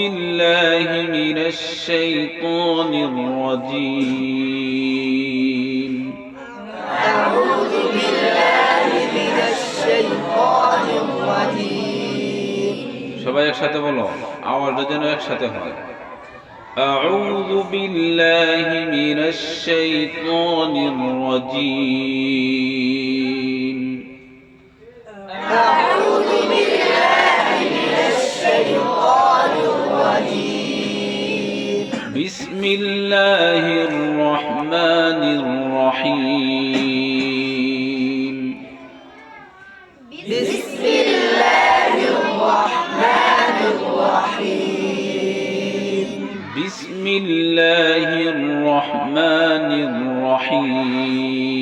بالله من الشيطان الرجيم أعوذ بالله من الشيطان الرجيم সবাই একসাথে বলো আওয়াজটা যেন একসাথে হয় أعوذ بالله من الشيطان الرجيم أعوذ بالله من الشيطان الرجيم بسم الله الرحمن الرحيم بسم الله الرحمن الرحيم بسم الله الرحمن الرحيم